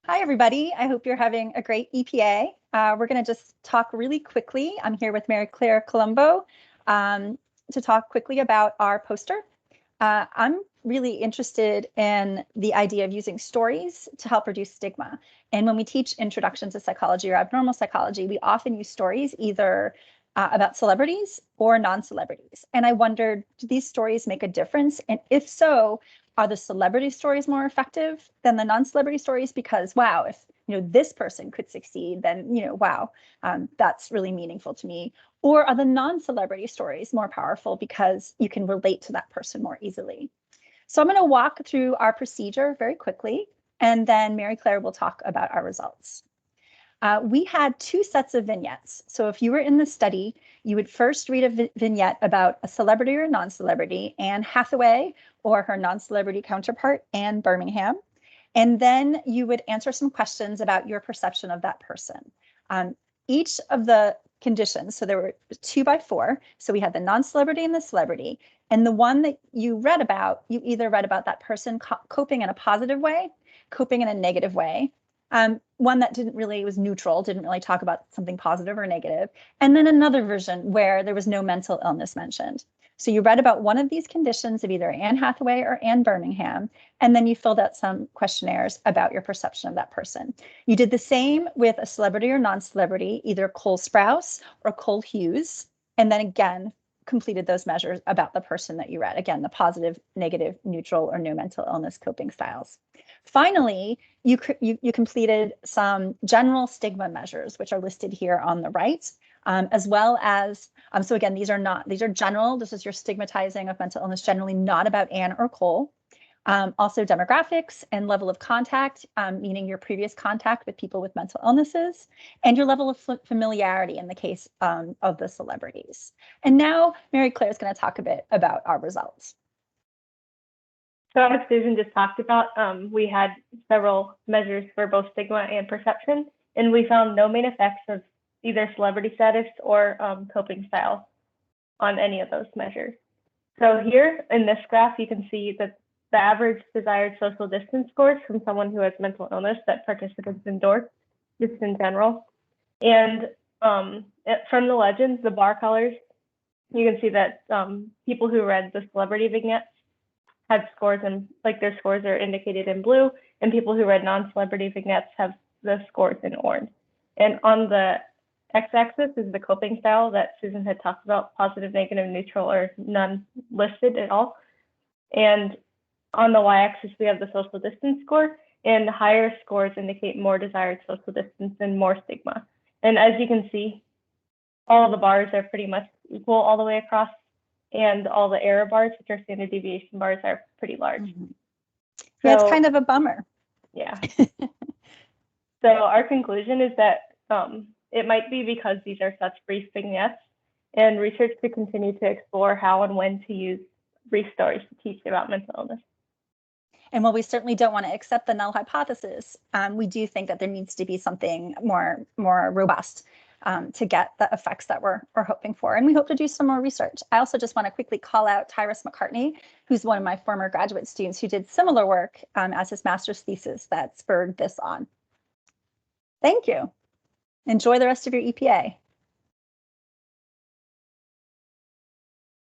Hi, everybody. I hope you're having a great EPA. We're going to just talk really quickly. I'm here with MaryClare Colombo to talk quickly about our poster. I'm really interested in the idea of using stories to help reduce stigma. And when we teach Introduction to Psychology or Abnormal Psychology, we often use stories either about celebrities or non-celebrities. And I wondered, do these stories make a difference? And if so, are the celebrity stories more effective than the non-celebrity stories? Because wow, if this person could succeed, then wow, that's really meaningful to me. Or are the non-celebrity stories more powerful because you can relate to that person more easily? So I'm going to walk through our procedure very quickly, and then MaryClare will talk about our results. We had two sets of vignettes. So if you were in the study, you would first read a vignette about a celebrity or non-celebrity, Anne Hathaway or her non-celebrity counterpart, Anne Birmingham. And then you would answer some questions about your perception of that person. Each of the conditions, so there were 2 by 4. So we had the non-celebrity and the celebrity. And the one that you read about, you either read about that person coping in a positive way, coping in a negative way, one that was neutral, didn't really talk about something positive or negative, and then another version where there was no mental illness mentioned. So you read about one of these conditions of either Anne Hathaway or Anne Birmingham, and then you filled out some questionnaires about your perception of that person. You did the same with a celebrity or non-celebrity, either Cole Sprouse or Cole Hughes, and then again, completed those measures about the person that you read. Again, the positive, negative, neutral, or no mental illness coping styles. Finally, you completed some general stigma measures, which are listed here on the right, as well as, so again, these are general. This is your stigmatizing of mental illness, generally not about Anne or Cole. Also demographics and level of contact, meaning your previous contact with people with mental illnesses, and your level of familiarity in the case of the celebrities. And now MaryClare is going to talk a bit about our results. So as Susan just talked about, we had several measures for both stigma and perception, and we found no main effects of either celebrity status or coping style on any of those measures. So here in this graph, you can see that the average desired social distance scores from someone who has mental illness that participants endorsed, just in general. And from the legends, the bar colors, you can see that people who read the celebrity vignettes had scores, and their scores are indicated in blue, and people who read non-celebrity vignettes have the scores in orange. And on the x-axis is the coping style that Susan had talked about, positive, negative, neutral, or none listed at all. And on the y-axis, we have the social distance score, and higher scores indicate more desired social distance and more stigma. And as you can see, all the bars are pretty much equal all the way across, and all the error bars, which are standard deviation bars, are pretty large. Mm-hmm. So, yeah, it's kind of a bummer. Yeah. So our conclusion is that it might be because these are such brief vignettes, and research to continue to explore how and when to use brief stories to teach about mental illness. And while we certainly don't want to accept the null hypothesis, we do think that there needs to be something more robust to get the effects that we're hoping for. And we hope to do some more research. I also just want to quickly call out Tyrus McCartney, who's one of my former graduate students who did similar work as his master's thesis that spurred this on. Thank you. Enjoy the rest of your EPA.